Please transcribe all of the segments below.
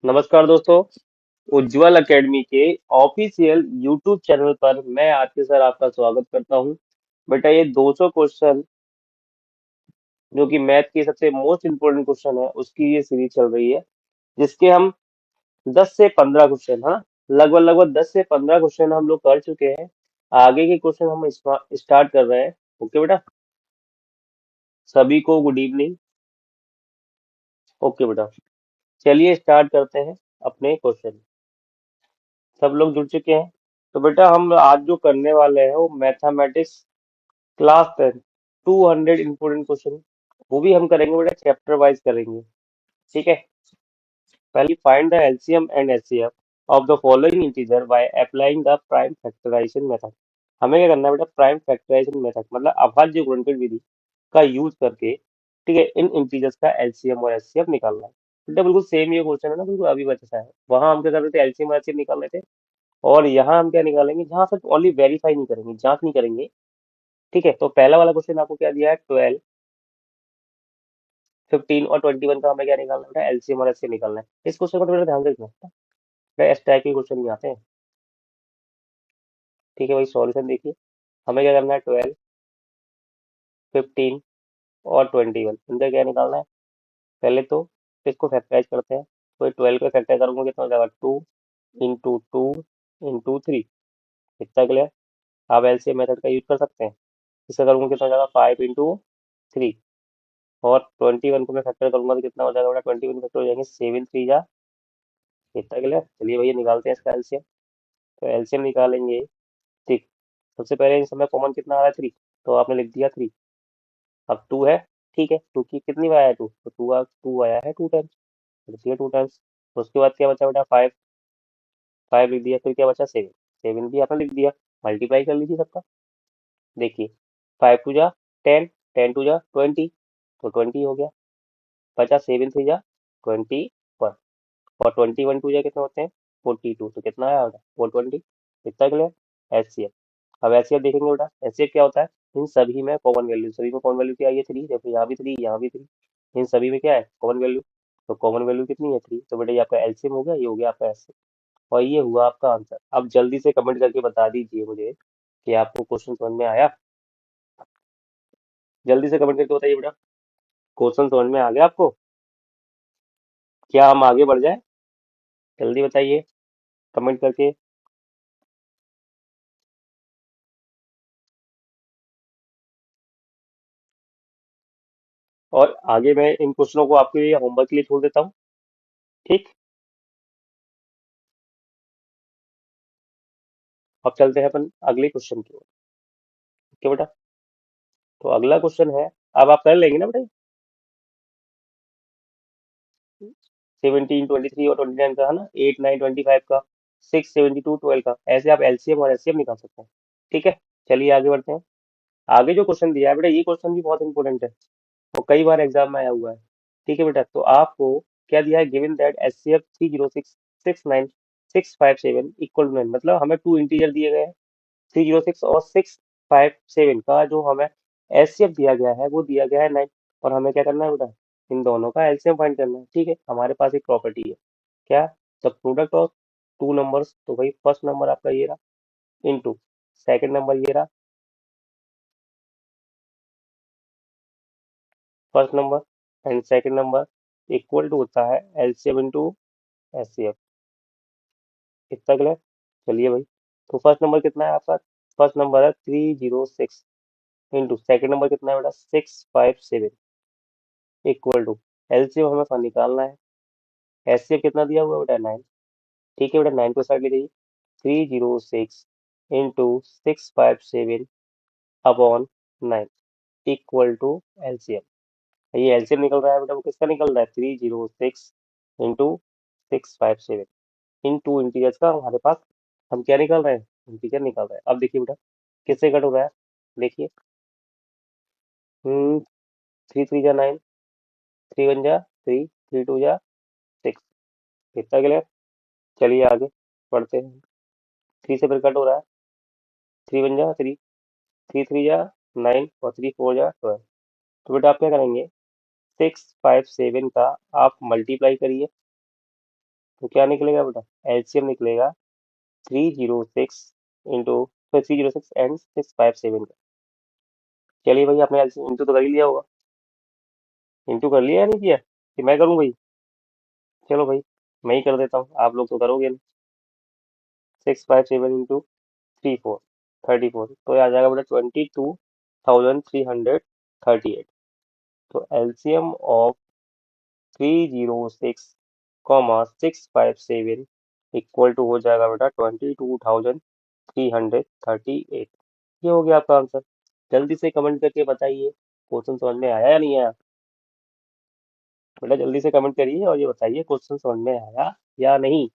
नमस्कार दोस्तों। उज्जवल एकेडमी के ऑफिशियल यूट्यूब चैनल पर मैं आरके सर आपका स्वागत करता हूं। बेटा ये 200 क्वेश्चन जो कि मैथ के सबसे मोस्ट इम्पोर्टेंट क्वेश्चन है उसकी ये सीरीज चल रही है, जिसके हम 10 से 15 क्वेश्चन, हाँ, लगभग लगभग 10 से 15 क्वेश्चन हम लोग कर चुके हैं। आगे के क्वेश्चन हम स्टार्ट कर रहे हैं। ओके बेटा, सभी को गुड इवनिंग। ओके बेटा, चलिए स्टार्ट करते हैं अपने क्वेश्चन। सब लोग जुड़ चुके हैं। तो बेटा हम आज जो करने वाले हैं वो मैथमेटिक्स क्लास 10 200 इंपोर्टेंट क्वेश्चन, वो भी हम करेंगे बेटा, चैप्टर वाइज करेंगे। ठीक है। पहले find the LCM and HCF of the following integer by applying the prime factorization method. हमें क्या करना है बेटा, प्राइम फैक्टराइजेशन मेथड मतलब अभाज्य गुणनफल विधि का यूज करके, ठीक है, इन इंटीजर्स का एलसीएम और एचसीएफ निकालना है। बेटा बिल्कुल सेम ये क्वेश्चन है ना, बिल्कुल अभी बचा है। वहां हम क्या कर रहे थे, एलसीएम और एचसीएफ निकाल रहे थे, और यहाँ हम क्या निकालेंगे, जहाँ सिर्फ ओनली वेरीफाई नहीं करेंगे, जांच नहीं करेंगे। ठीक है। तो पहला वाला क्वेश्चन आपको क्या दिया है, 12, 15 और 21 का हमें क्या निकालना है, एलसीएम और एचसीएफ निकालना है। इस क्वेश्चन को थोड़ा ध्यान से रखना, इस टाइप के क्वेश्चन नहीं आते हैं। ठीक है भाई, सॉल्यूशन देखिए। हमें क्या करना है, 12, 15 और 21, इनका क्या निकालना है। पहले तो इसको फैक्टराइज करते हैं। तो 12 को फैक्टर करूंगा कितना हो जाएगा, 2 × 2 × 3, कितना क्लियर। आप एलसीएम मेथड का यूज कर सकते हैं। इसका करूंगा कितना हो जाएगा, 5 × 3, और 21 को मैं फैक्टर करूंगा तो कितना हो जाएगा बेटा, 21 फैक्टर हो जाएंगे 7 × 3 कितना क्लियर। चलिए भैया निकालते हैं इसका एलसीएम। तो एलसीएम निकालेंगे। ठीक। सबसे पहले इस समय कॉमन कितना आ रहा है, 3, तो आपने लिख दिया 3। अब 2 है। ठीक है, 2 की कितनी बार आया, 2 तो 2 आया है 2 टाइम्स, लिखिए 2 टाइम्स। उसके बाद क्या बचा बेटा, 5, 5 लिख दिया। फिर क्या बचा, 7, 7 भी आपने लिख दिया। मल्टीप्लाई कर लीजिए सबका। देखिए, 5 × 2 = 10, 10 × 2 = 20, तो 20 हो गया। बचा 7 × 3 = 21, और 21 × 2 कितने होते हैं, 42, तो कितना आया बेटा, 420। कितना क्लियर। एचसीएफ। अब एचसीएफ देखेंगे बेटा, एचसीएफ क्या होता है, इन सभी में कॉमन वैल्यू, सभी में कॉमन वैल्यू क्या है, ये 3, देखो यहाँ भी 3, यहाँ भी 3, इन सभी में क्या है, कॉमन वैल्यू। तो कॉमन वैल्यू कितनी है, 3, तो बेटा ये आपका एलसीएम हो गया, ये हो गया आपका एचसीएफ, और ये हुआ आपका आंसर। अब जल्दी से कमेंट करके बता दीजिए मुझे कि आपको क्वेश्चन समझ में आया। जल्दी से कमेंट करके बताइए बेटा, क्वेश्चन समझ में आ गया आपको, क्या हम आगे बढ़ जाए, जल्दी बताइए कमेंट करके। और आगे मैं इन क्वेश्चनों को आपके लिए होमवर्क के लिए छोड़ देता हूँ। ठीक। अब चलते हैं अपन अगले क्वेश्चन की ओर। ओके बेटा, तो अगला क्वेश्चन है, अब आप कर लेंगे ना बेटा, 17, 23 और 29 का है ना, 8, 9, 25 का, 6, 72, 12 का, ऐसे आप एलसीएम और एचसीएम निकाल सकते हैं। ठीक है। चलिए आगे बढ़ते हैं। आगे जो क्वेश्चन दिया है बेटा, ये क्वेश्चन भी बहुत इंपॉर्टेंट है, वो कई बार एग्जाम में आया हुआ है। ठीक है बेटा, तो आपको क्या दिया है, given that HCF 306 69657 equal to 9, मतलब हमें टू इंटीजर दिए गए हैं, 306 और 657 का जो हमें एचसीएफ दिया गया है वो दिया गया है 9, और हमें क्या करना है बेटा, इन दोनों का एलसीएम फाइंड करना है। ठीक है, हमारे पास एक प्रॉपर्टी है, क्या, the product of two numbers, तो भाई फर्स्ट नंबर आपका ये रहा, इनटू सेकंड नंबर ये रहा, first number and second number, equal to होता है एलसीएम इंटू एचसीएफ। इतना क्लियर। चलिए भाई, तो फर्स्ट नंबर कितना है आपका, फर्स्ट नंबर है 306, इंटू सेकंड नंबर कितना है बेटा, 657, इक्वल टू एलसीएम हमें निकालना है, एचसीएफ कितना दिया हुआ है बेटा, 9। ठीक है बेटा, 9 को साइड ले जाइए, 306 into 657 upon 9, equal to LCM. ये एलसीएम निकल रहा है बेटा, वो किसका निकल रहा है, 306 इंटू 657, इन टू इंटीजर्स का हमारे पास हम क्या निकाल रहे हैं, इंटीजर निकाल रहे हैं। अब देखिए बेटा, किससे कट हो रहा है, देखिए, 3 3 जा 9, 3 1 जा 3, 3 2 जा 6, कितना क्लियर। चलिए आगे बढ़ते हैं। 3 से फिर कट हो रहा है, 3 1 जा 3, 3 3 जा 9, और 3 4 जा 12। तो बेटा आप क्या करेंगे, 657 का आप मल्टीप्लाई करिए, तो क्या निकलेगा बेटा, एलसीएम निकलेगा 306 इंटू, तो 306 एंड 657 का। चलिए भाई, आपने एलसीएम इंटू तो कर ही लिया होगा। इंटू कर लिया या नहीं किया, कि मैं करूँ भाई? चलो भाई, मैं ही कर देता हूँ, आप लोग तो करोगे नहीं। 657 इंटू 34 तो ये आ जाएगा बेटा 22,338। तो एलसीएम ऑफ 306, 657 हो जाएगा बेटा 22,338। ये हो गया आपका आंसर। जल्दी से कमेंट करके बताइए, क्वेश्चन समझ में आया या नहीं आया। बेटा जल्दी से कमेंट करिए और ये बताइए क्वेश्चन समझ में आया या नहीं।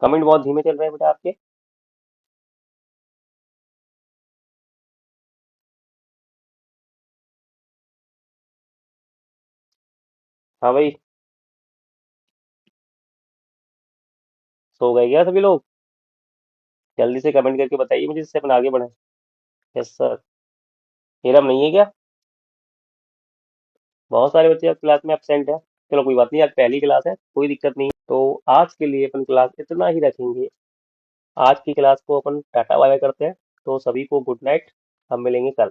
कमेंट बहुत धीमे चल रहे हैं बेटा आपके। हाँ भाई, सो गए क्या सभी लोग? जल्दी से कमेंट करके बताइए मुझे, जिससे अपन आगे बढ़े। Yes sir. हीरम नहीं है क्या? बहुत सारे बच्चे आज क्लास में एबसेंट है। चलो कोई बात नहीं, आज पहली क्लास है, कोई दिक्कत नहीं है। तो आज के लिए अपन क्लास इतना ही रखेंगे। आज की क्लास को अपन टाटा बाय बाय करते हैं। तो सभी को गुड नाइट। हम मिलेंगे कल।